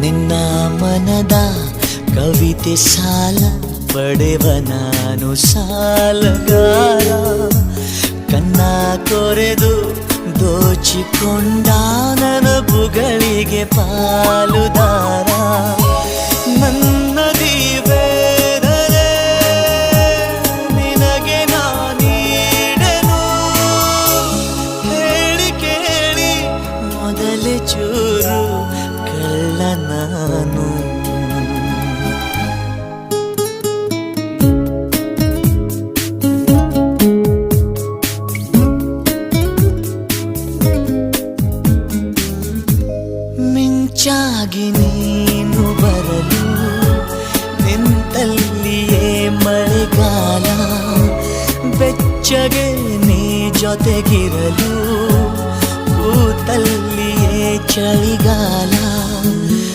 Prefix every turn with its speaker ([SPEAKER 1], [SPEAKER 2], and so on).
[SPEAKER 1] ನಿನ್ನ ಮನದ ಕವಿತೆ ಸಾಲ ಪಡೆವ ನಾನು ಸಾಲಗಾರ. ಕನ್ನ ಕೊರೆದು ದೋಚಿಕೊಂಡ ನನಬುಗಳಿಗೆ ಪಾಲುದಾರ. ನನ್ನ ದೀವೇದರೆ ನಿನಗೆ ನಾನೀಡೆನು, ಹೇಳಿ ಕೇಳಿ ಮೊದಲೇ ಚೂರು ಕಳ್ಳ ನಾನು. ಮಿಂಚಾಗಿ ನೀನು ಬರಲು ನಿಂತಲ್ಲಿಯೇ ಮಳೆಗಾಲ, ಬೆಚ್ಚಗೆ ನೀ ಜೊತೆಗಿರಲು ಕೂತಲ್ಲಿಯೇ ಚಳಿಗಾಲ.